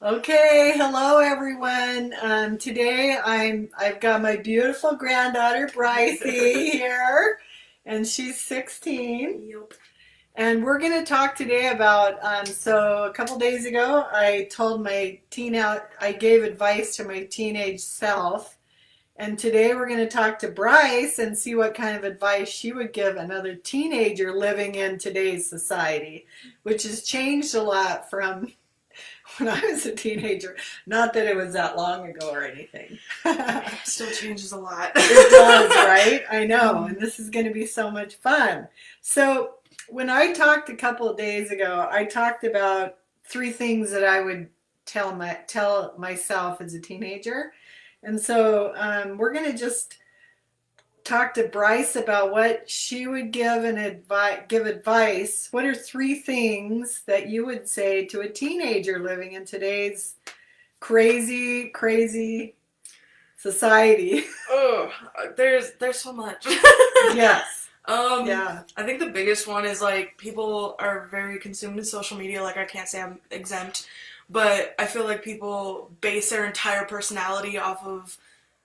Okay, hello everyone. Today I've got my beautiful granddaughter Brycey here, and she's 16. Yep. And we're going to talk today about. So a couple days ago, I told my teen out. I gave advice to my teenage self, and today we're going to talk to Bryce and see what kind of advice she would give another teenager living in today's society, which has changed a lot from when I was a teenager. Not that it was that long ago or anything. Still changes a lot. It does, right? I know. And this is going to be so much fun. So, when I talked a couple of days ago, I talked about three things that I would tell myself as a teenager. And so, we're going to just talk to Bryce about what she would give advice. What are three things that you would say to a teenager living in today's crazy, crazy society? Oh, there's so much. Yes. Yeah. I think the biggest one is like people are very consumed in social media. Like I can't say I'm exempt, but I feel like people base their entire personality off of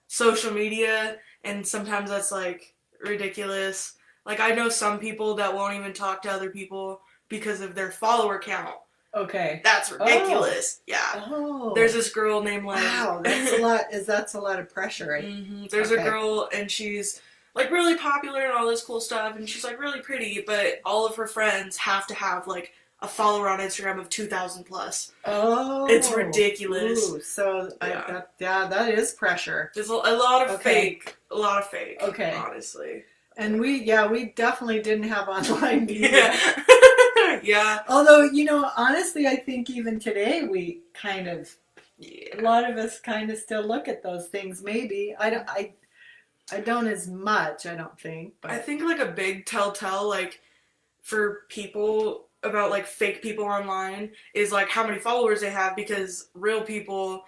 social media, and sometimes that's like ridiculous. Like I know some people that won't even talk to other people because of their follower count. Okay. That's Oh. ridiculous. Yeah. Oh. There's this girl named like Wow, that's a lot. That's a lot of pressure, right? There's a Okay. girl and she's like really popular and all this cool stuff and she's like really pretty, but all of her friends have to have like a follower on Instagram of 2,000 plus. Oh. It's ridiculous. Ooh, so Yeah. that is pressure. There's a lot of Okay. fake, a lot of fake. Okay. Honestly. And we definitely didn't have online media. Yeah. Yeah. Although, honestly, I think even today we kind of, a Yeah. lot of us kind of still look at those things. Maybe I don't as much. I don't think, I but think like a big telltale like for people about like fake people online is like how many followers they have, because real people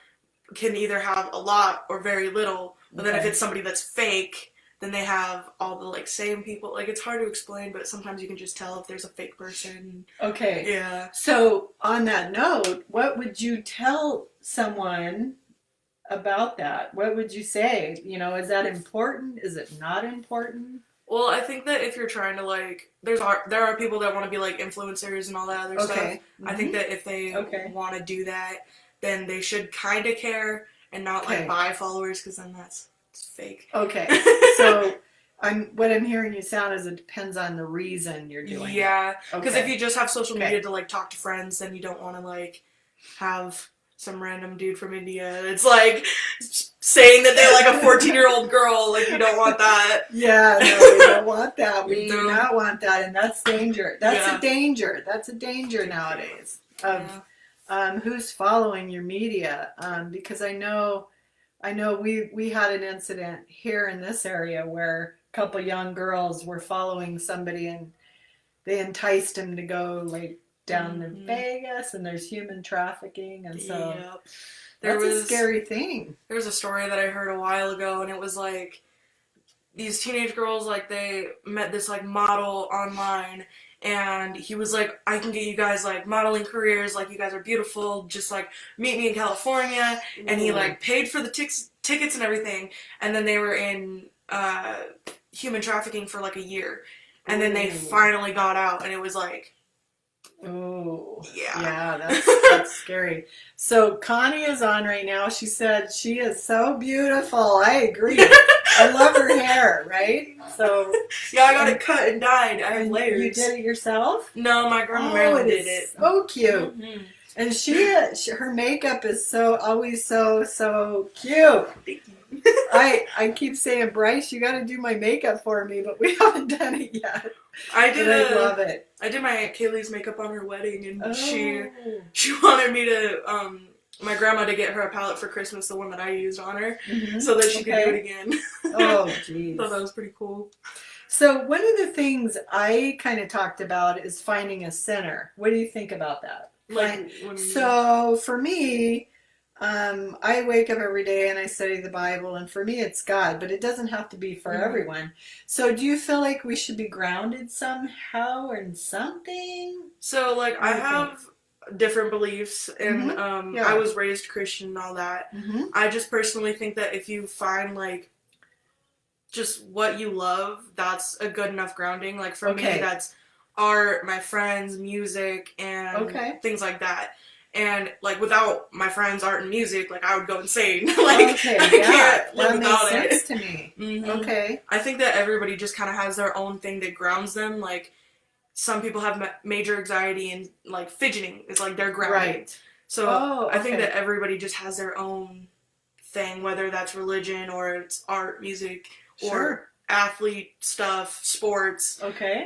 can either have a lot or very little. But then if okay. it's somebody that's fake, then they have all the like same people. Like it's hard to explain, but sometimes you can just tell if there's a fake person. Okay. Yeah. So on that note, what would you tell someone about that? What would you say? Is that important? Is it not important? Well, I think that if you're trying to like, there are people that want to be like influencers and all that other stuff. Okay. I think that if they Okay. want to do that, then they should kind of care and not like Okay. buy followers, because then it's fake. Okay. So what I'm hearing you sound is it depends on the reason you're doing it. Yeah, because if Okay. you just have social media Okay. to like talk to friends, then you don't want to like have some random dude from India. It's like saying that they're like a 14-year-old girl. Like you don't want that. Yeah, no, we don't want that. We do No. not want that, and that's danger. That's Yeah. a danger. That's a danger nowadays of Yeah. who's following your media. Because I know we had an incident here in this area where a couple young girls were following somebody and they enticed him to go like down to Mhm. Vegas, and there's human trafficking, and so Yep. that's a scary thing. There was a story that I heard a while ago, and it was like these teenage girls, like they met this like model online, and he was like, I can get you guys like modeling careers, like you guys are beautiful, just like meet me in California. And he like paid for the tickets and everything, and then they were in human trafficking for like a year, and then they Ooh. finally got out, and it was like, Oh, yeah. yeah, that's scary. So Connie is on right now. She said she is so beautiful. I agree. I love her hair, right? So Yeah, I got it cut and dyed. I have and layers. you did it yourself? No, my grandma Oh, Marilyn it did is it. so cute. Mhm. And her makeup is always so cute. Thank you. I keep saying, Bryce, you got to do my makeup for me, but we haven't done it yet. I But I love did it. I did my Aunt Kaylee's makeup on her wedding, and she Oh. wanted me to my grandma to get her a palette for Christmas, the one that I used on her, Mhm. so that she could do Okay. it again. Oh, I geez. thought that was pretty cool. So one of the things I kind of talked about is finding a center. What do you think about that? Like when So for me, I wake up every day and I study the Bible, and for me it's God, but it doesn't have to be for Mhm. everyone. So do you feel like we should be grounded somehow or in something? So like What I do you think? have different beliefs, and Yeah. I was raised Christian and all that. I just personally think that if you find like just what you love, that's a good enough grounding. Like for me, that's art, my friends, music, and things like that. And like without my friends, art, and music, like I would go insane. Like I can't live without it. That makes sense to me. Okay. I think that everybody just kind of has their own thing that grounds them. Like some people have major anxiety, and like fidgeting is like their grounding. Right. So I think that everybody just has their own thing, whether that's religion or it's art, music, or athlete stuff, sports,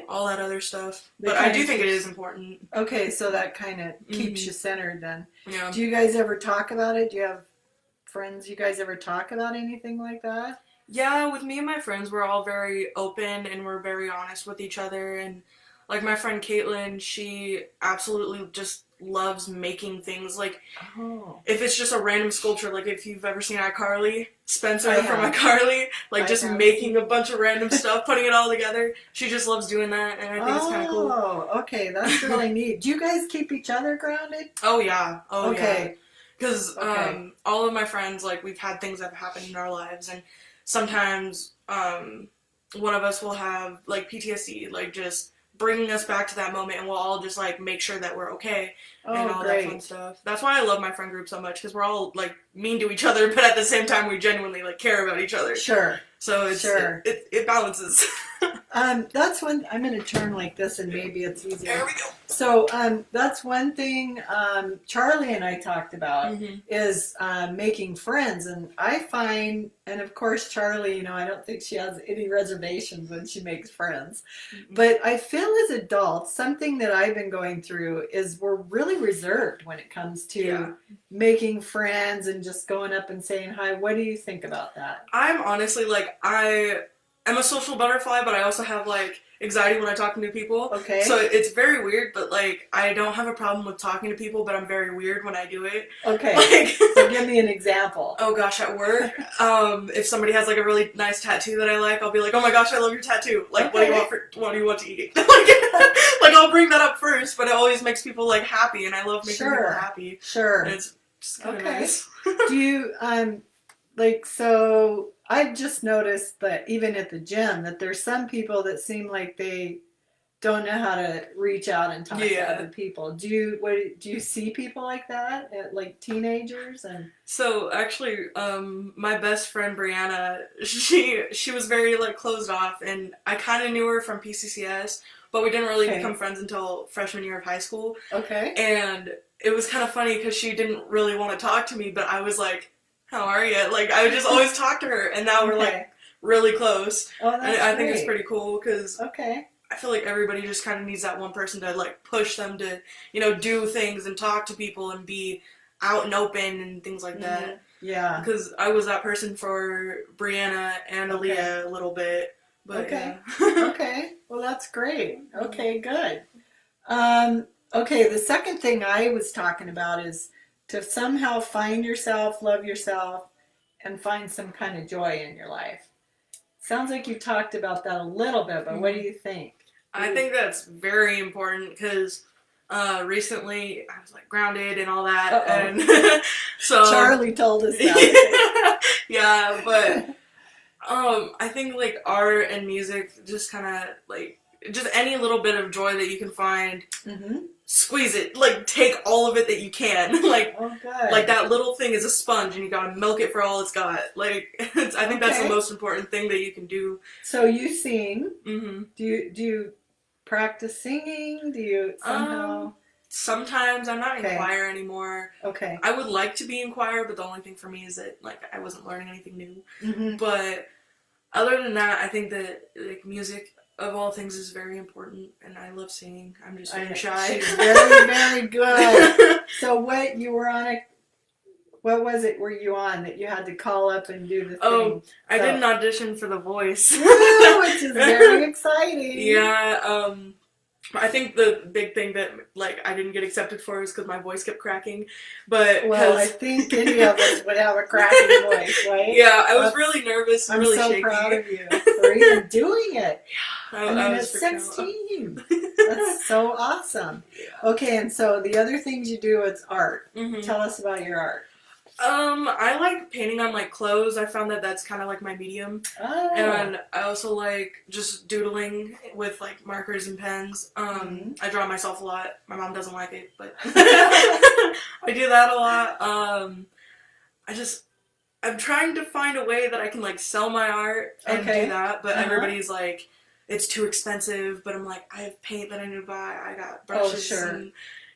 all that other stuff. But I do think it is important. Okay, so that kind of keeps you centered then. Yeah. Do you guys ever talk about it? Do you have friends you guys ever talk about anything like that? Yeah, with me and my friends, we're all very open and we're very honest with each other. And like my friend Caitlin, she absolutely just loves making things. Like if it's just a random sculpture, like if you've ever seen iCarly, Spencer from iCarly, like just making a bunch of random stuff, putting it all together. She just loves doing that, and I think it's kind of cool. Oh, okay, that's really neat. Do you guys keep each other grounded? Oh yeah, yeah. Because all of my friends, like we've had things that have happened in our lives, and sometimes one of us will have like PTSD, like just bringing us back to that moment, and we'll all just like make sure that we're okay and all that fun stuff. That's why I love my friend group so much, because we're all like mean to each other, but at the same time we genuinely like care about each other. Sure. So it's it balances. That's one. I'm going to turn like this, and maybe it's easier. There we go. So that's one thing Charlie and I talked about is making friends, and I find, and of course Charlie, you know, I don't think she has any reservations when she makes friends, but I feel as adults, something that I've been going through is we're really reserved when it comes to making friends and just going up and saying hi. What do you think about that? I'm honestly like, I am a social butterfly, but I also have like anxiety when I talk to new people. Okay. So it's very weird, but like I don't have a problem with talking to people, but I'm very weird when I do it. Okay. Like, so give me an example. Oh gosh, at work, if somebody has like a really nice tattoo that I like, I'll be like, oh my gosh, I love your tattoo. Like, what do you want to eat? Like I'll bring that up first, but it always makes people like happy, and I love making people happy. Sure. And it's just kind of nice. Do you like, so I've just noticed that even at the gym that there's some people that seem like they don't know how to reach out and talk to other people. Do you see people like that, like teenagers? And so actually, my best friend Brianna, she was very like closed off, and I kind of knew her from PCCS, but we didn't really become friends until freshman year of high school. Okay. And it was kind of funny because she didn't really want to talk to me, but I was like, how are you? Like, I would just always talk to her, and now we're like really close. Oh, that's and I think it's pretty cool because I feel like everybody just kind of needs that one person to like push them to, you know, do things and talk to people and be out and open and things like that. Yeah. Because I was that person for Brianna and Aaliyah a little bit. But okay. Well, that's great. Okay, good. Okay, the second thing I was talking about is to somehow find yourself, love yourself, and find some kind of joy in your life. Sounds like you talked about that a little bit, but what do you think? I think that's very important because recently I was like grounded and all that. And so Charlie told us that. Yeah, but I think like art and music just kind of like just any little bit of joy that you can find. Squeeze it, like take all of it that you can. Like, like that little thing is a sponge, and you gotta milk it for all it's got. Like, I think that's the most important thing that you can do. So you sing. Do you practice singing? Do you somehow? Sometimes. I'm not in choir anymore. Okay. I would like to be in choir, but the only thing for me is that like I wasn't learning anything new. But other than that, I think that like music, of all things, is very important, and I love singing. I'm just very shy. She's very, very good. So what was it were you on that you had to call up and do the thing? Oh, I did an audition for The Voice. Which is very exciting. Yeah, I think the big thing that like I didn't get accepted for is because my voice kept cracking. But Well, I think any of us would have a cracking voice, right? Yeah, I was really nervous and I'm really so shaky. proud of you for even doing it. I I mean, I at was freaking out. 16. That's so awesome. Yeah. Okay, and so the other things you do is art. Mhm. Tell us about your art. I like painting on like clothes. I found that that's kind of like my medium. Oh. And I also like just doodling with like markers and pens. I draw myself a lot. My mom doesn't like it, but I do that a lot. I'm trying to find a way that I can like sell my art and do that, but everybody's like, it's too expensive. But I'm like, I have paint that I need to buy. I got brushes and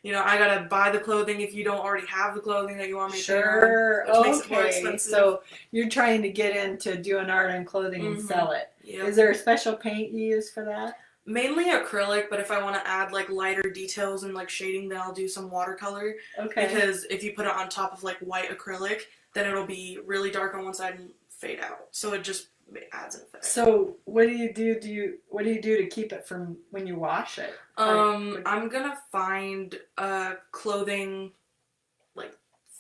I gotta buy the clothing if you don't already have the clothing that you want me to paint on, which makes it more expensive. So you're trying to get into doing art and clothing and sell it. Yep. Is there a special paint you use for that? Mainly acrylic, but if I want to add like lighter details and like shading, then I'll do some watercolor. Okay. Because if you put it on top of like white acrylic, then it'll be really dark on one side and fade out. So it just adds an effect. So what do you do? What do you do to keep it from when you wash it? I'm gonna find a clothing like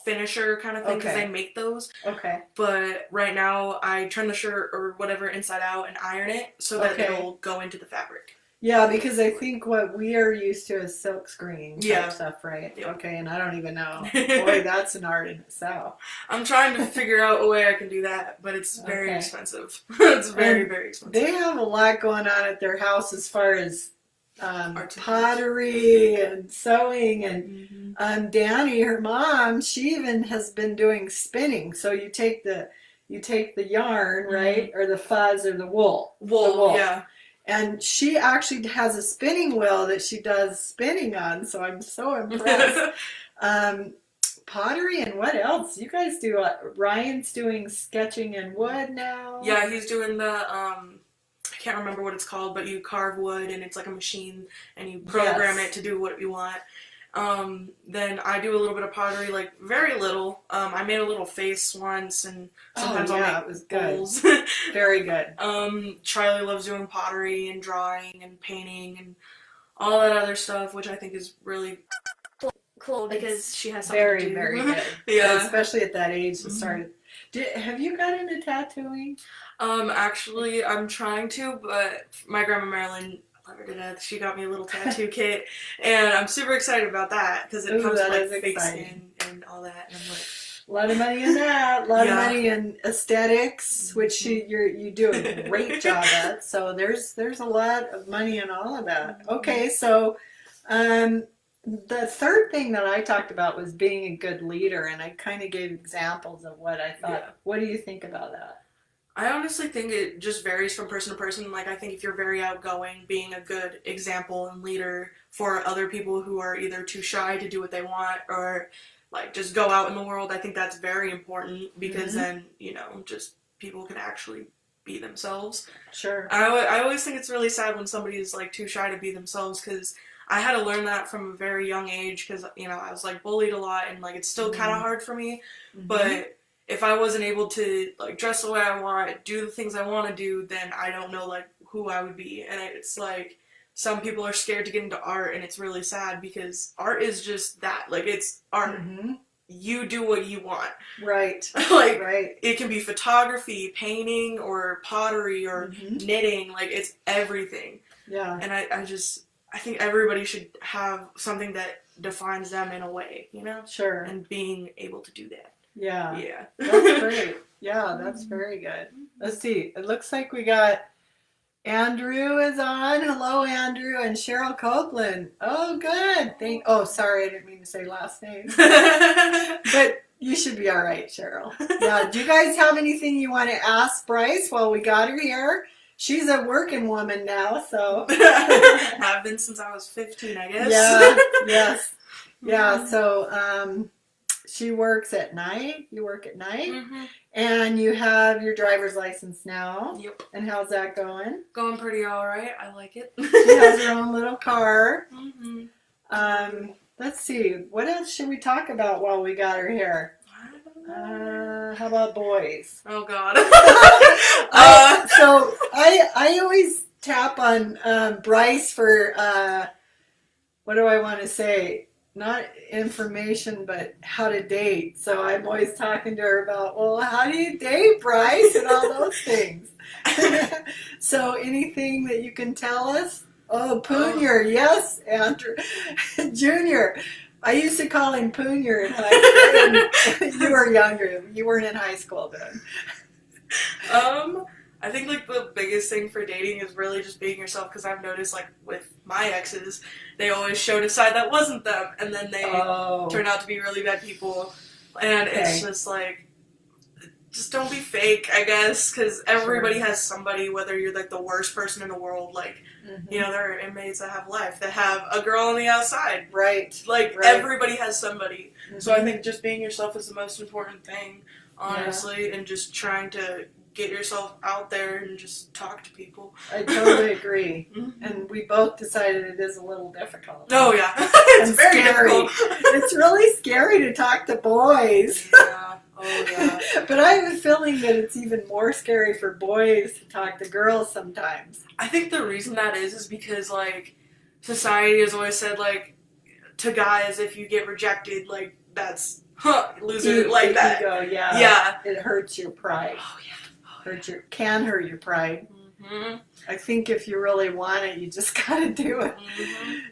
finisher kind of thing because they make those. Okay. But right now I turn the shirt or whatever inside out and iron it so that it'll go into the fabric. Yeah, because I think what we are used to is silk screen type stuff, right? Yep. Okay, and I don't even know. Boy, that's an art in itself. I'm trying to figure out a way I can do that, but it's very expensive. It's very, very expensive. They have a lot going on at their house as far as pottery and sewing, and Danny, her mom, she even has been doing spinning. So you take the yarn, right, or the fuzz or the wool. Wool, yeah. And she actually has a spinning wheel that she does spinning on, so I'm so impressed. Pottery and what else? You guys do, Ryan's doing sketching in wood now? Yeah, he's doing the, I can't remember what it's called, but you carve wood and it's like a machine and you program it to do what you want. Then I do a little bit of pottery, like very little. I made a little face once, and sometimes I'll make it was good. bowls. Very good. Charlie loves doing pottery and drawing and painting and all that other stuff, which I think is really cool because she has something to do. Very good. Yeah, especially at that age to start. Have you got into tattooing? Actually, I'm trying to, but my grandma Marilyn, love her to death. She got me a little tattoo kit, and I'm super excited about that because it comes with like fake skin and all that. And I'm like, a lot of money in that. A lot of money in aesthetics, which you do a great job at. So there's a lot of money in all of that. Okay, so the third thing that I talked about was being a good leader, and I kind of gave examples of what I thought. Yeah. What do you think about that? I honestly think it just varies from person to person. Like, I think if you're very outgoing, being a good example and leader for other people who are either too shy to do what they want or, like, just go out in the world, I think that's very important because then, just people can actually be themselves. Sure. I always think it's really sad when somebody is, like, too shy to be themselves because I had to learn that from a very young age because, I was, like, bullied a lot and, like, it's still kind of hard for me, but if I wasn't able to, like, dress the way I want, do the things I want to do, then I don't know, like, who I would be. And it's, like, some people are scared to get into art, and it's really sad because art is just that. Like, it's art. You do what you want. Right. Like, it can be photography, painting, or pottery, or knitting. Like, it's everything. Yeah. And I think everybody should have something that defines them in a way, Sure. And being able to do that. Yeah. Yeah. That's great. Yeah, that's very good. Let's see. It looks like we got Andrew is on. Hello, Andrew, and Cheryl Copeland. Oh, good. Sorry, I didn't mean to say last name. But you should be all right, Cheryl. Yeah. Do you guys have anything you want to ask Bryce while we got her here? She's a working woman now, so. Have been since I was 15, I guess. Yeah. Yes. Yeah. So, she works at night. You work at night. And you have your driver's license now. Yep. And how's that going? Going pretty all right. I like it. She has her own little car. Let's see. What else should we talk about while we got her here? How about boys? Oh, God. So I always tap on Bryce for what do I want to say? Not information, but how to date. So I'm always talking to her about, well, how do you date, Bryce, and all those things. So anything that you can tell us? Oh, Poonier, yes, Andrew. Junior. I used to call him Poonier in high school. You were younger. You weren't in high school then. I think like the biggest thing for dating is really just being yourself, because I've noticed like with my exes, they always showed a side that wasn't them, and then they turned out to be really bad people, and it's just like, just don't be fake, I guess, because everybody has somebody, whether you're like the worst person in the world, like, you know, there are inmates that have life, that have a girl on the outside. Right. Like, everybody has somebody. So I think just being yourself is the most important thing, honestly, and just trying to get yourself out there and just talk to people. I totally agree. And we both decided it is a little difficult. Oh, yeah. It's very scary. difficult. It's really scary to talk to boys. Yeah. Oh, yeah. But I have a feeling that it's even more scary for boys to talk to girls sometimes. I think the reason that is because, like, society has always said, like, to guys, if you get rejected, like, that's, loser, like that. Ego, yeah. Yeah. It hurts your pride. Oh, yeah. Can hurt your pride. I think if you really want it, you just gotta do it.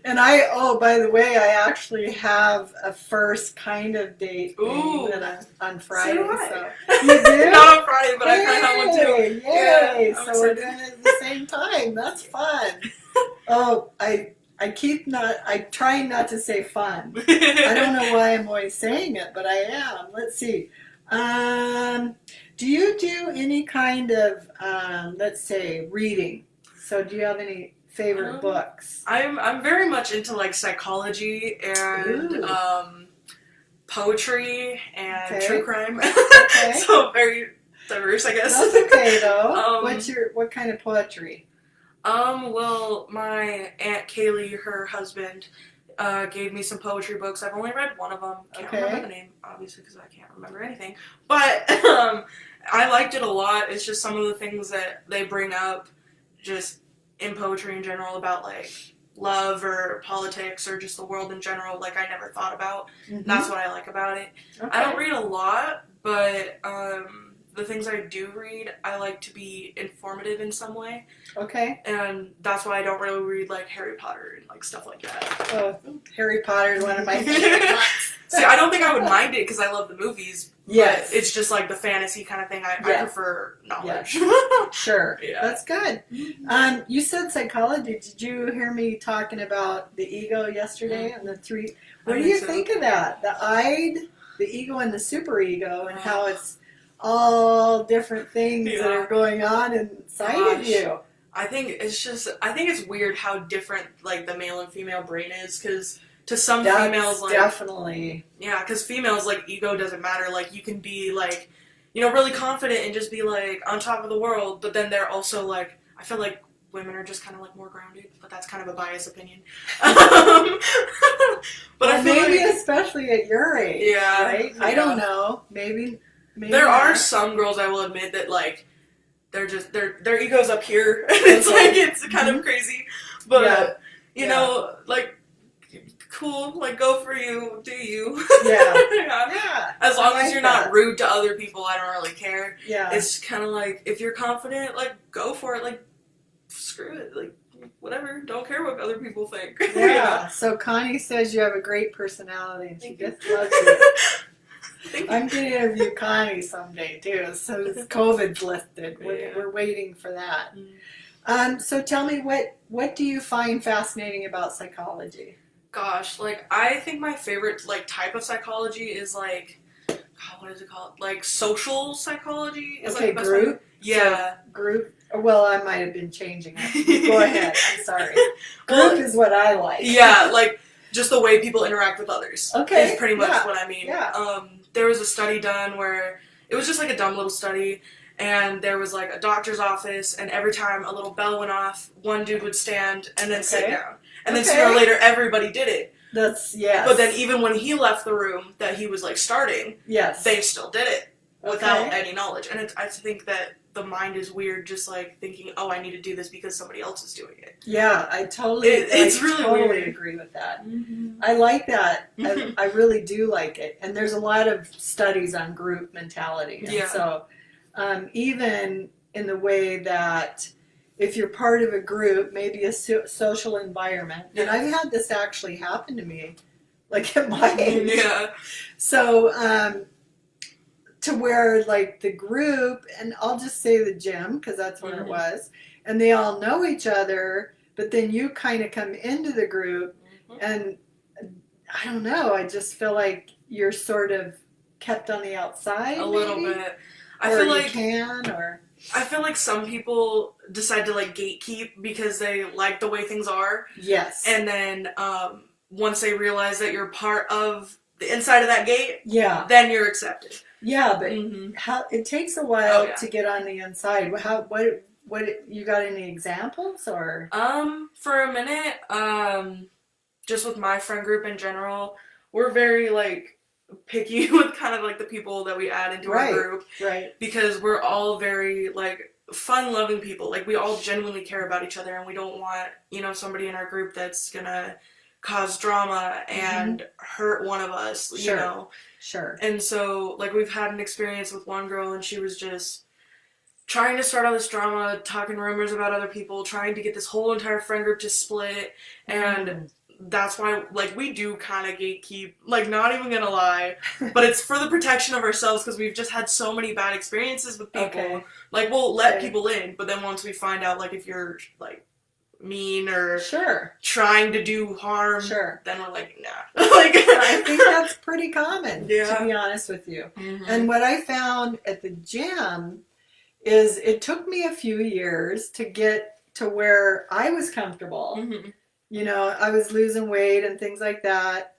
And by the way, I actually have a first kind of date on Friday. So you do? Not on Friday, but I kind of have one too. Yay! Yeah, So we're doing it at the same time. That's fun. I try not to say fun. I don't know why I'm always saying it, but I am. Let's see. Do you do any kind of, let's say, reading? So do you have any favorite books? I'm very much into like psychology and poetry and true crime. So very diverse, I guess. That's okay though. What kind of poetry? Well, my Aunt Kaylee, her husband, gave me some poetry books. I've only read one of them. Can't remember the name, obviously, because I can't remember anything. But I liked it a lot. It's just some of the things that they bring up just in poetry in general about, like, love or politics or just the world in general, like, I never thought about. That's what I like about it. I don't read a lot, but the things I do read, I like to be informative in some way. And that's why I don't really read, like, Harry Potter and, like, stuff like that. Oh, Harry Potter is one of my favorite books. See, I don't think I would mind it because I love the movies. Yes. But it's just, like, the fantasy kind of thing. I prefer knowledge. Sure. Yeah. That's good. You said psychology. Did you hear me talking about the ego yesterday and the three? What do you think of that? The ego, and the superego, and how it's all different things that are going on inside of you. I think it's weird how different, like, the male and female brain is, because to some females, like, definitely, because females, like, ego doesn't matter. Like, you can be, like, you know, really confident and just be, like, on top of the world, but then they're also, like, I feel like women are just kind of, like, more grounded, but that's kind of a biased opinion. But I feel maybe like, especially at your age, right? I don't know. Maybe there are some girls, I will admit, that, like, they're just, their ego's up here, and it's like, it's kind of crazy, but, you know, like, cool, like, go for you, do you. As long as you're not rude to other people, I don't really care. It's kind of like, if you're confident, like, go for it, like, screw it, like, whatever, don't care what other people think. So Connie says you have a great personality, and she just loves you. I'm going to interview Connie someday, too, so COVID's lifted. We're waiting for that. So tell me, what do you find fascinating about psychology? Gosh, like, I think my favorite, like, type of psychology is, like, what is it called? Like, social psychology? Is like the best group? one. Yeah. So, group? Well, I might have been changing it. Go ahead, I'm sorry. Group is what I like. Yeah, like, just the way people interact with others. Is pretty much what I mean. There was a study done where it was just like a dumb little study, and there was like a doctor's office, and every time a little bell went off, one dude would stand and then sit down. And then sooner or later, everybody did it. But then even when he left the room that he was like starting, they still did it. without Okay. any knowledge. And I think that the mind is weird, just like thinking, oh, I need to do this because somebody else is doing it. Yeah, It's I really totally weird. agree with that. Mm-hmm. I like that. Mm-hmm. I really do like it. And there's a lot of studies on group mentality. And Yeah. so, even in the way that if you're part of a group, maybe a social environment, and Yeah. I've had this actually happen to me, like at my age. Yeah. So, to where like the group, and I'll just say the gym because that's where it was, and they all know each other, but then you kind of come into the group, and I don't know, I just feel like you're sort of kept on the outside A little maybe? bit. I feel like some people decide to like gatekeep because they like the way things are. Yes. And then once they realize that you're part of the inside of that gate, yeah, then you're accepted. Yeah, but Mm-hmm. how it takes a while Oh, yeah. to get on the inside. What you got any examples or? For a minute, just with my friend group in general, we're very like picky with kind of like the people that we add into our group. Right. Because we're all very like fun-loving people. Like we all genuinely care about each other, and we don't want, somebody in our group that's gonna cause drama and hurt one of us, Sure. Sure. And so, like, we've had an experience with one girl, and she was just trying to start all this drama, talking rumors about other people, trying to get this whole entire friend group to split, and that's why, like, we do kind of gatekeep, like, not even gonna lie, but it's for the protection of ourselves, because we've just had so many bad experiences with people. Okay. Like, we'll let people in, but then once we find out, like, if you're, like, mean or trying to do harm, then we're like, nah. Like, I think that's pretty common, yeah. to be honest with you. And what I found at the gym is it took me a few years to get to where I was comfortable. I was losing weight and things like that.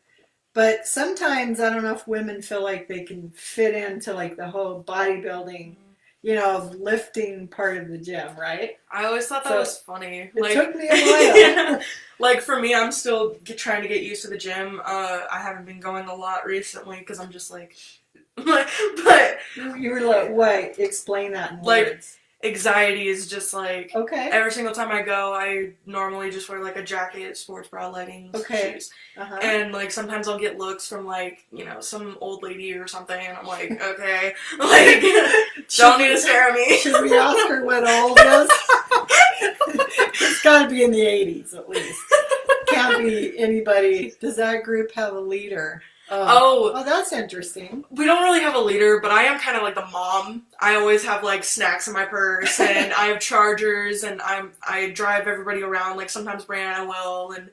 But sometimes I don't know if women feel like they can fit into like the whole bodybuilding, lifting part of the gym, right? I always thought that was funny. It took me a while. Yeah. Like, for me, I'm still trying to get used to the gym. I haven't been going a lot recently because I'm just like, but... You were like, what? Explain that in words. Anxiety is just like... Okay. Every single time I go, I normally just wear like a jacket, sports bra, leggings, shoes. And like sometimes I'll get looks from like, some old lady or something, and I'm like, okay, like, don't need to stare at me. Should we ask her what old is? It's got to be in the 80s at least. Can't be anybody. Does that group have a leader? Oh, that's interesting. We don't really have a leader, but I am kind of like the mom. I always have like snacks in my purse, and I have chargers, and I drive everybody around. Like sometimes Brianna will, and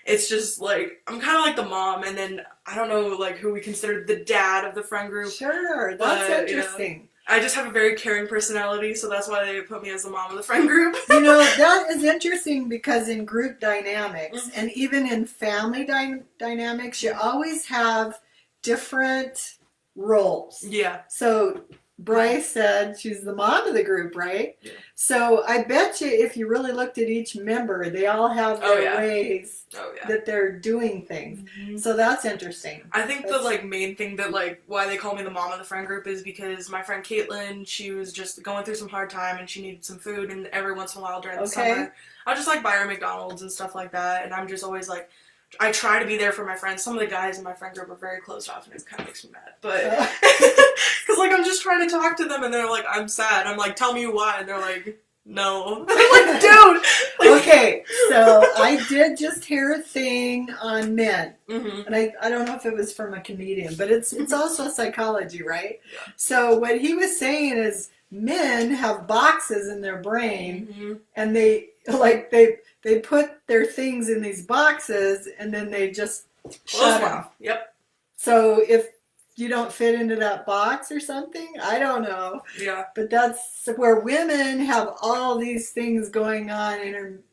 it's just like I'm kind of like the mom, and then I don't know like who we consider the dad of the friend group. Sure, that's interesting. I just have a very caring personality, so that's why they put me as the mom of the friend group. That is interesting because in group dynamics and even in family dynamics, you always have different roles. Yeah. So Bryce said she's the mom of the group, right? Yeah. So I bet you if you really looked at each member, they all have their ways that they're doing things. So that's interesting. I think the like main thing that like why they call me the mom of the friend group is because my friend Caitlin, she was just going through some hard time and she needed some food, and every once in a while during the summer, I'll just like buy her McDonald's and stuff like that, and I'm just always like, I try to be there for my friends. Some of the guys in my friend group are very closed off, and it kind of makes me mad. But, because, like, I'm just trying to talk to them, and they're like, I'm sad. I'm like, tell me why. And they're like, no. I'm like, dude! Okay, so I did just hear a thing on men. And I don't know if it was from a comedian, but it's also psychology, right? Yeah. So what he was saying is men have boxes in their brain, and they put their things in these boxes, and then they just shut them. Yep. So if you don't fit into that box or something, I don't know. Yeah. But that's where women have all these things going on,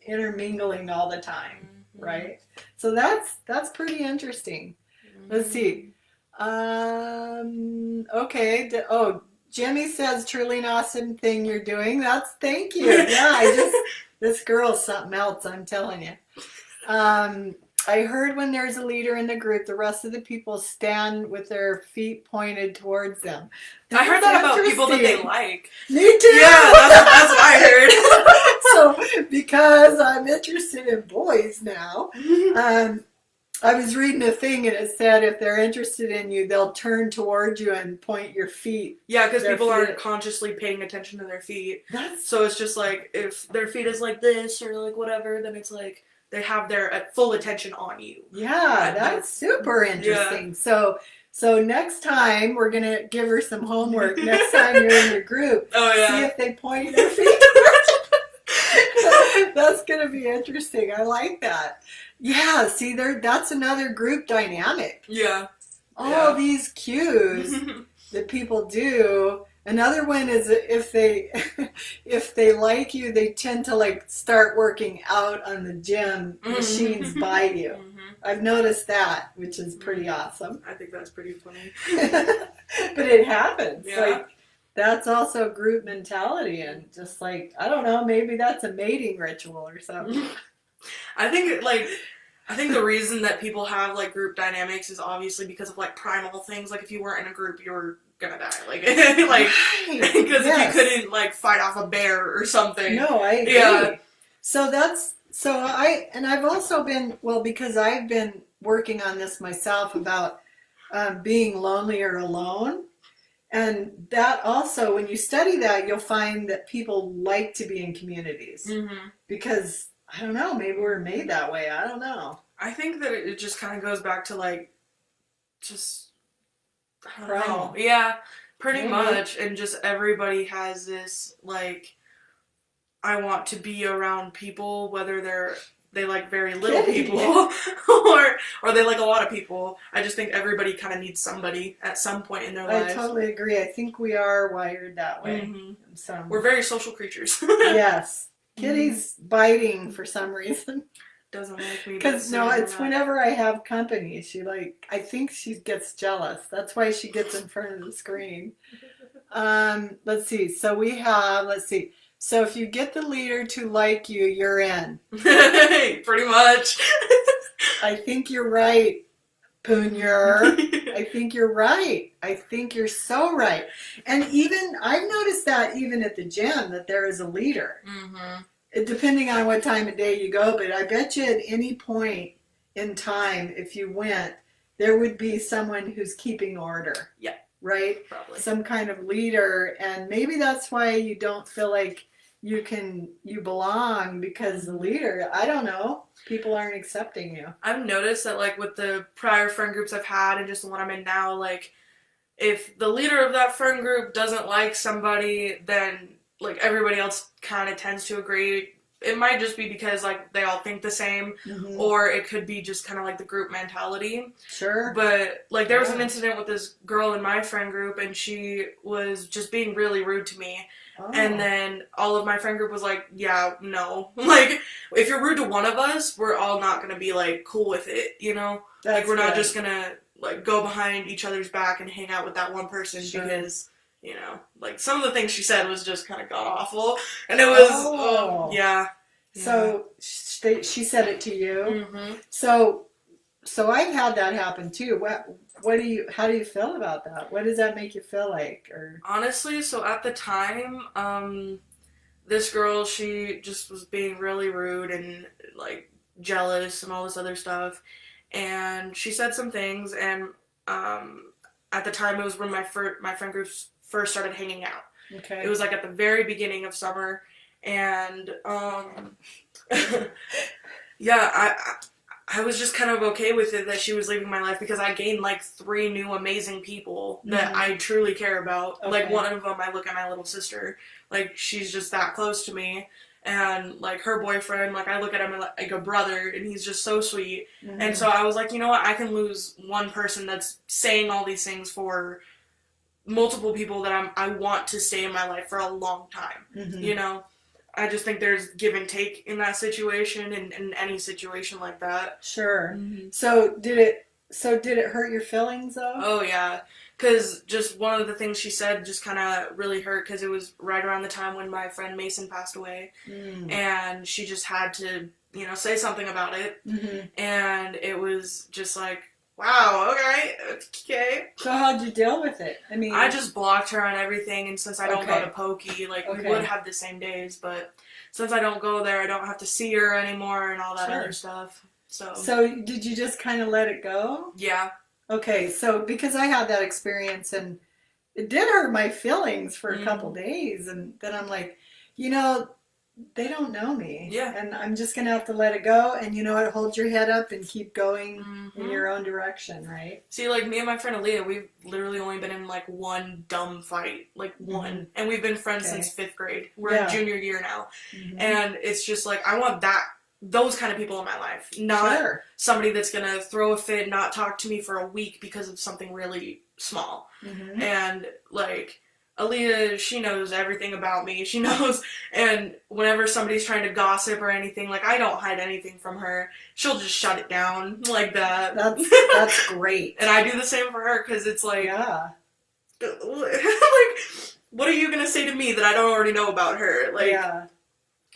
intermingling all the time, right? So that's pretty interesting. Let's see. Okay. Jimmy says, truly an awesome thing you're doing. Thank you. Yeah, this girl's something else, I'm telling you. I heard when there's a leader in the group, the rest of the people stand with their feet pointed towards them. I heard that about people that they like. Me too. Yeah, that's what I heard. So, because I'm interested in boys now, I was reading a thing and it said if they're interested in you, they'll turn towards you and point your feet. Yeah, because people aren't consciously paying attention to their feet. So it's just like if their feet is like this or like whatever, then it's like they have their full attention on you. Yeah, that's super interesting. Yeah. So next time we're gonna give her some homework. Next time you're in your group, see if they point their feet towards you. That's gonna be interesting. I like that. Yeah, see that's another group dynamic. Yeah. All these cues that people do. Another one is if they like you, they tend to like start working out on the gym machines by you. I've noticed that, which is pretty awesome. I think that's pretty funny. But it happens. Yeah. Like that's also group mentality, and just like I don't know, maybe that's a mating ritual or something. I think the reason that people have like group dynamics is obviously because of like primal things. Like if you weren't in a group, you were gonna die. Like because if you couldn't like fight off a bear or something. No, I agree. Yeah. I've also been because I've been working on this myself about being lonely or alone. And that also, when you study that, you'll find that people like to be in communities because I don't know, maybe we're made that way. I don't know. I think that it just kind of goes back to like, just, I don't know. Yeah, pretty much. And just everybody has this like, I want to be around people, whether they like very little people or they like a lot of people. I just think everybody kind of needs somebody at some point in their lives. I totally agree. I think we are wired that way. We're very social creatures. Yes. Kitty's biting for some reason. Doesn't like me. Because it's whenever I have company, I think she gets jealous. That's why she gets in front of the screen. Let's see. So So if you get the leader to like you, you're in. Pretty much. I think you're right, Punyer. I think you're right. I think you're so right. And even, I've noticed that even at the gym, that there is a leader. Depending on what time of day you go, but I bet you at any point in time, if you went, there would be someone who's keeping order. Yeah. Right? Probably. Some kind of leader. And maybe that's why you don't feel like you belong, because the leader, I don't know, people aren't accepting you. I've noticed that like with the prior friend groups I've had and just the one I'm in now, like if the leader of that friend group doesn't like somebody, then like everybody else kind of tends to agree. It might just be because like they all think the same, or it could be just kind of like the group mentality. Sure. But like there was an incident with this girl in my friend group, and she was just being really rude to me. And then all of my friend group was like, yeah, no. Like, if you're rude to one of us, we're all not going to be, like, cool with it, you know? Like, we're not just going to, like, go behind each other's back and hang out with that one person because, you know, like, some of the things she said was just kind of god-awful. And it was, yeah. So, she said it to you? So I've had that happen, too. How do you feel about that? What does that make you feel like? Or honestly, so at the time, this girl, she just was being really rude and like jealous and all this other stuff. And she said some things, and at the time it was when my friend groups first started hanging out. Okay. It was like at the very beginning of summer, and yeah, I was just kind of okay with it that she was leaving my life, because I gained like 3 new amazing people that I truly care about. Okay. Like one of them, I look at my little sister, like she's just that close to me. And like her boyfriend, like I look at him like a brother, and he's just so sweet. And so I was like, you know what, I can lose one person that's saying all these things for multiple people that I want to stay in my life for a long time, you know? I just think there's give and take in that situation, and in any situation like that. Sure. So did it hurt your feelings though? Oh yeah, because just one of the things she said just kind of really hurt, because it was right around the time when my friend Mason passed away, and she just had to say something about it. Mm-hmm. And it was just like, wow, okay. So how'd you deal with it? I mean, I just blocked her on everything, and since I don't go Okay. to Pokey, like, we Okay. would have the same days, but since I don't go there, I don't have to see her anymore and all that Sure. other stuff. So did you just kind of let it go? Yeah. Okay, so because I had that experience and it did hurt my feelings for a couple Mm-hmm. days, and then I'm like, you know, they don't know me. Yeah. And I'm just going to have to let it go. And you know what? Hold your head up and keep going Mm-hmm. in your own direction, right? See, like, me and my friend Aaliyah, we've literally only been in, like, one dumb fight. Like, one. Mm-hmm. And we've been friends Okay. since 5th grade. We're Yeah. in junior year now. Mm-hmm. And it's just, like, I want those kind of people in my life. Not Sure. somebody that's gonna throw a fit, not talk to me for a week because of something really small. Mm-hmm. And, like, Aaliyah, she knows everything about me. She knows, and whenever somebody's trying to gossip or anything, like, I don't hide anything from her. She'll just shut it down like that. That's great. And I do the same for her, because it's like, Yeah. like, what are you gonna say to me that I don't already know about her? Like, Yeah.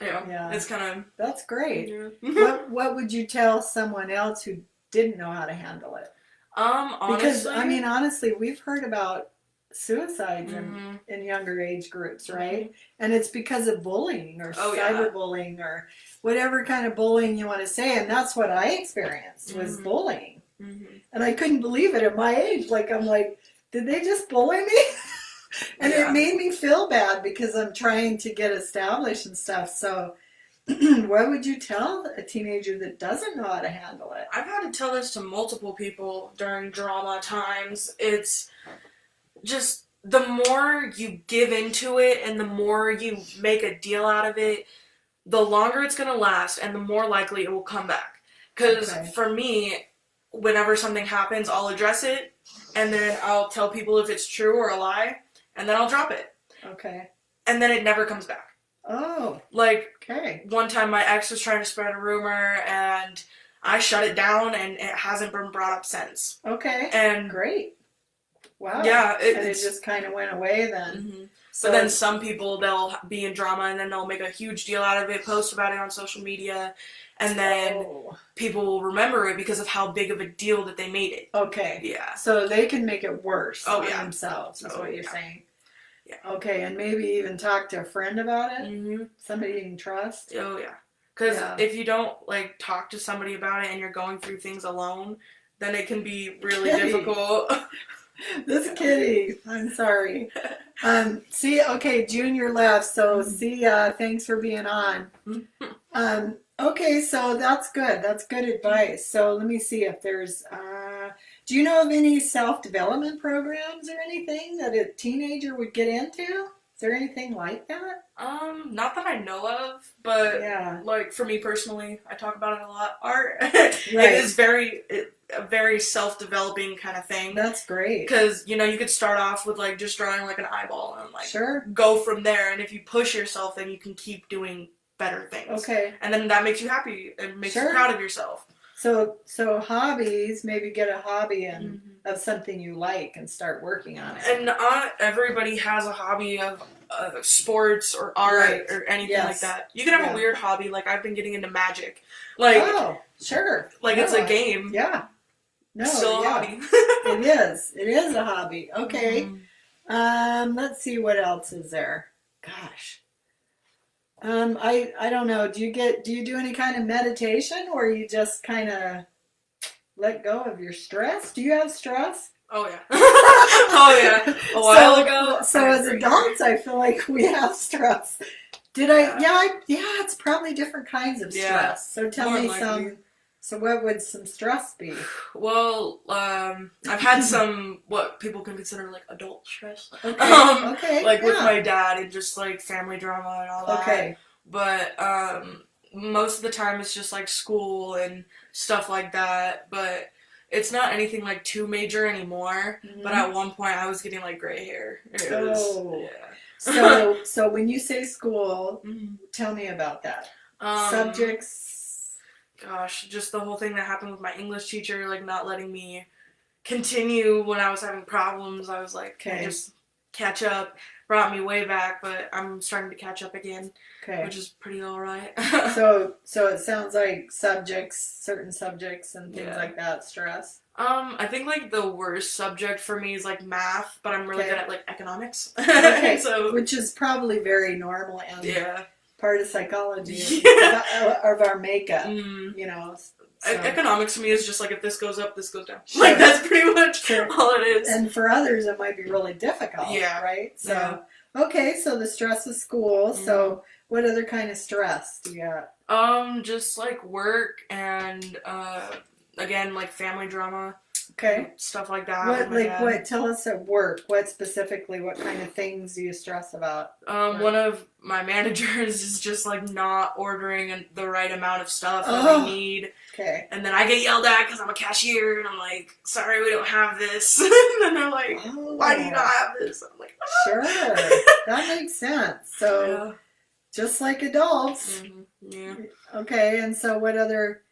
it's kind of... That's great. Yeah. What would you tell someone else who didn't know how to handle it? Honestly... Because, I mean, honestly, we've heard about suicides Mm-hmm. in younger age groups, right? Mm-hmm. And it's because of bullying or cyberbullying or whatever kind of bullying you want to say. And that's what I experienced was Mm-hmm. bullying. Mm-hmm. And I couldn't believe it at my age. Like, I'm like, did they just bully me? And it made me feel bad because I'm trying to get established and stuff. So what would you tell a teenager that doesn't know how to handle it? I've had to tell this to multiple people during drama times. It's just, the more you give into it and the more you make a deal out of it, the longer it's going to last and the more likely it will come back. Because for me, whenever something happens, I'll address it and then I'll tell people if it's true or a lie and then I'll drop it. Okay. And then it never comes back. Oh. Like, okay. One time my ex was trying to spread a rumor and I shut it down and it hasn't been brought up since. Okay. And great. Wow. Yeah. And it just kind of went away then. Mm-hmm. So but then some people, they'll be in drama and then they'll make a huge deal out of it, post about it on social media, and then people will remember it because of how big of a deal that they made it. Okay. Yeah. So they can make it worse on themselves, is what you're saying. Yeah. Okay, and maybe even talk to a friend about it? Mm-hmm. Somebody you can trust? Oh, yeah. Because if you don't, like, talk to somebody about it and you're going through things alone, then it can be really difficult. This kitty. I'm sorry. See, okay, Junior left, so see, thanks for being on. Okay, so that's good. That's good advice. So let me see if there's, do you know of any self-development programs or anything that a teenager would get into? Is there anything like that? Not that I know of, but like for me personally, I talk about it a lot. Art, it is a very self-developing kind of thing. That's great. Because, you could start off with, like, just drawing, like, an eyeball and, like, go from there. And if you push yourself, then you can keep doing better things. Okay. And then that makes you happy and makes you proud of yourself. So hobbies, maybe get a hobby of something you like and start working on it. And not everybody has a hobby of sports or art or anything like that. You can have a weird hobby, like I've been getting into magic. Like, like it's a game. Yeah. No, still a hobby. It is. It is a hobby. Okay. Let's see what else is there. Gosh. I don't know. Do you do any kind of meditation or you just kind of let go of your stress? Do you have stress? Oh yeah. Oh yeah. A while ago. So as adults, I feel like we have stress. It's probably different kinds of stress. So tell me some. So what would some stress be? Well, I've had some what people can consider like adult stress. Okay. Like with my dad and just like family drama and all that. Okay. But most of the time it's just like school and stuff like that. But it's not anything like too major anymore. But at one point I was getting like gray hair. So when you say school, tell me about that. Subjects. Gosh, just the whole thing that happened with my English teacher, like not letting me continue when I was having problems. I was like, catch up. Brought me way back, but I'm starting to catch up again, Okay. which is pretty alright. So it sounds like certain subjects and things Yeah. like that, stress. I think like the worst subject for me is like math, but I'm really Okay. good at like economics. Okay. So Which is probably very normal and yeah. part of psychology Yeah. of our makeup, Mm. you know. So. Economics to me is just like if this goes up, this goes down. Sure. Like that's pretty much Sure. all it is. And for others, it might be really difficult. Yeah. Right. So okay. So the stress of school. So what other kind of stress do you got? Just like work and again like family drama. Okay. Stuff like that. What? Tell us at work. What specifically? What kind of things do you stress about? One of my managers is just like not ordering the right amount of stuff that we need. Okay. And then I get yelled at because I'm a cashier, and I'm like, "Sorry, we don't have this." And then they're like, "Why do you not have this?" I'm like, Sure, that makes sense. So, just like adults. Mm-hmm. Yeah. Okay, and so what other?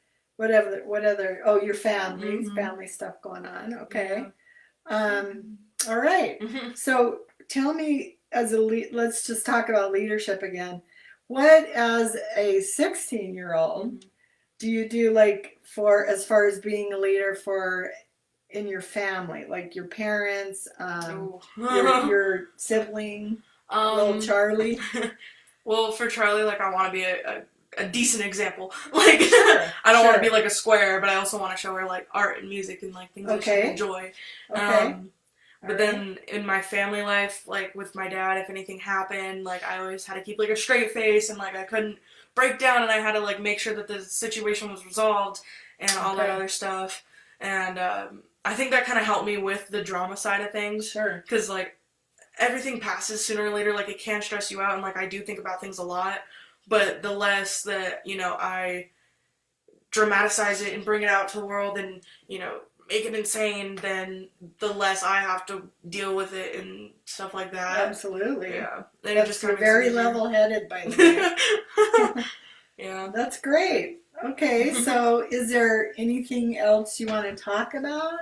Oh, your family stuff going on. Okay. Yeah. All right. Mm-hmm. So tell me, let's just talk about leadership again. What, as a 16-year-old, do you do as far as being a leader in your family, like your parents, your sibling, little Charlie? Well, for Charlie, like I want to be a decent example. Like, sure, I don't want to be like a square, but I also want to show her like art and music and like things that she enjoy. Okay. But then in my family life, like with my dad, if anything happened, like I always had to keep like a straight face and like I couldn't break down and I had to like make sure that the situation was resolved and all that other stuff. And I think that kind of helped me with the drama side of things. Sure. Because like everything passes sooner or later. Like it can stress you out, and like I do think about things a lot. But the less that, I dramatize it and bring it out to the world and, make it insane, then the less I have to deal with it and stuff like that. Absolutely. Yeah. That's very level-headed, by the way. Yeah. That's great. Okay, so is there anything else you want to talk about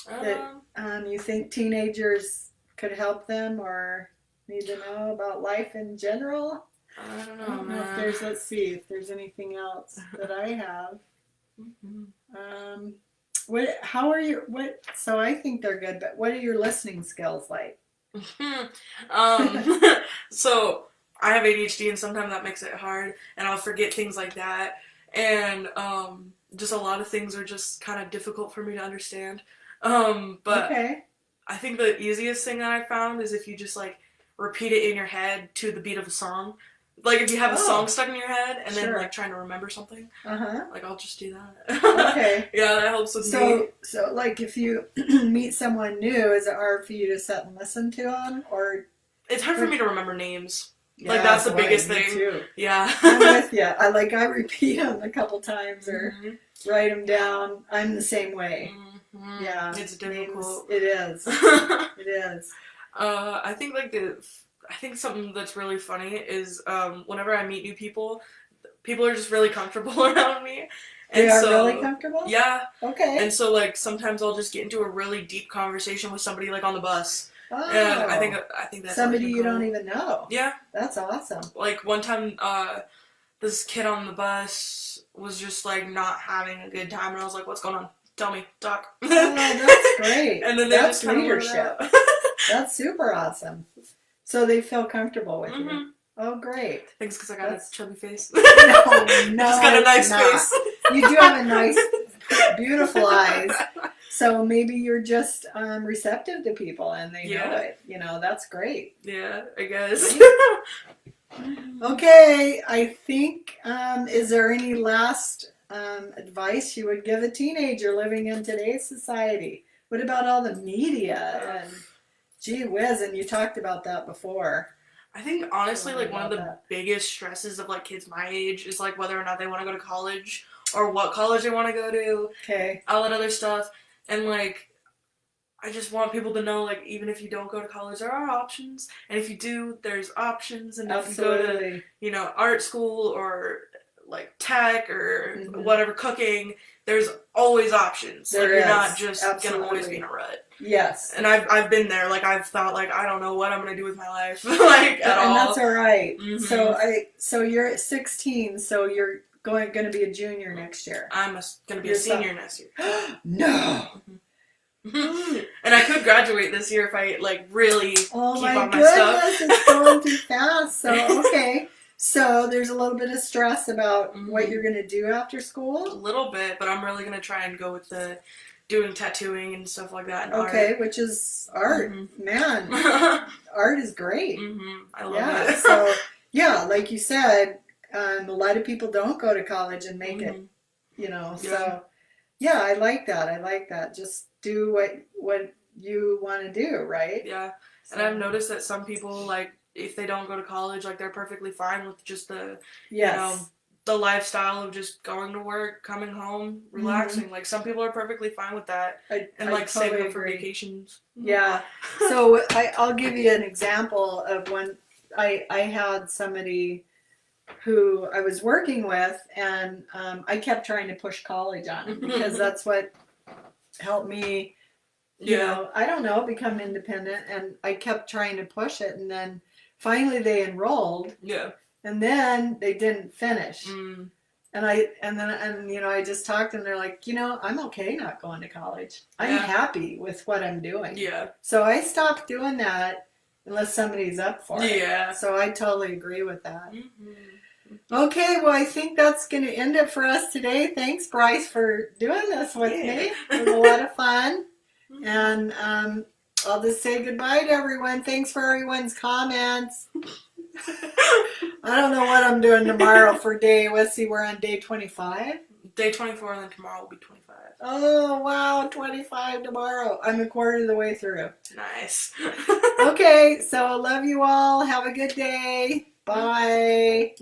that you think teenagers could help them or need to know about life in general? I don't know, man. Let's see if there's anything else that I have. So I think they're good, but what are your listening skills like? So I have ADHD and sometimes that makes it hard and I'll forget things like that. And just a lot of things are just kind of difficult for me to understand. But I think the easiest thing that I found is if you just like repeat it in your head to the beat of a song. Like if you have a song stuck in your head and then like trying to remember something, like I'll just do that. Okay. Yeah, that helps with me. So like if you meet someone new, is it hard for you to sit and listen to them, or? It's hard for me to remember names. Yeah, like that's the biggest thing. Too. Yeah. I'm with you. I repeat them a couple times or write them down. I'm the same way. Mm-hmm. Yeah. It's difficult. It is. It is. I think something that's really funny is whenever I meet new people are just really comfortable around me. And they are really comfortable? Yeah. Okay. And so like sometimes I'll just get into a really deep conversation with somebody like on the bus. Oh. And I think that's somebody really you cool. don't even know. Yeah. That's awesome. Like one time this kid on the bus was just like not having a good time and I was like, "What's going on? Tell me, talk." Oh, that's great. And then that's leadership. That's super awesome. So they feel comfortable with you. Oh, great. I think it's because I got a chubby face. No, just got a nice face. You do have a nice, beautiful eyes. So maybe you're just receptive to people and they know it. That's great. Yeah, I guess. Okay, I think, is there any last advice you would give a teenager living in today's society? What about all the media and gee whiz, and you talked about that before. I think honestly, like one of the biggest stresses of like kids my age is like whether or not they want to go to college or what college they want to go to. Okay. All that other stuff. And like, I just want people to know, like, even if you don't go to college, there are options. And if you do, there's options. And if you go to, art school or like tech or whatever, cooking, there's always options. You're not just going to always be in a rut. Yes. And I've been there. Like, I've thought, like, I don't know what I'm gonna do with my life, like, at all. And that's all right. Mm-hmm. So you're at 16, so you're going to be a junior next year. I'm gonna be a senior next year. No. And I could graduate this year if I, like, really keep on my goodness, stuff. it's going too fast. So, okay. So there's a little bit of stress about what you're going to do after A school? little bit, but I'm really gonna try and go with the doing tattooing and stuff like that. And Okay, art. which is art. Mm-hmm. Man, art is great. Mm-hmm. I love Yeah, it. so, yeah, like you said, a lot of people don't go to college and make it, so, yeah, I like that. Just do what you want to do, right? Yeah. So, And I've noticed that some people, like, if they don't go to college, like, they're perfectly fine with just the, yes. the lifestyle of just going to work, coming home, relaxing. Mm-hmm. Like, some people are perfectly fine with that. And, I like, totally saving up for agree. vacations. Yeah. So I'll give you an example of when I had somebody who I was working with, and I kept trying to push college on him because that's what helped me, I don't know, become independent. And I kept trying to push it, and then finally they enrolled, and then they didn't finish. Mm. And I just talked to them. They're like, I'm okay not going to college. I'm happy with what I'm doing. Yeah. So I stopped doing that unless somebody's up for it. Yeah. So I totally agree with that. Mm-hmm. Okay, well, I think that's going to end it for us today. Thanks, Bryce, for doing this with me. It was a lot of fun. And I'll just say goodbye to everyone. Thanks for everyone's comments. I don't know what I'm doing tomorrow for day. Let's see, we're on day 25. Day 24, and then tomorrow will be 25. Oh, wow, 25 tomorrow. I'm a quarter of the way through. Nice. Okay, so love you all. Have a good day. Bye.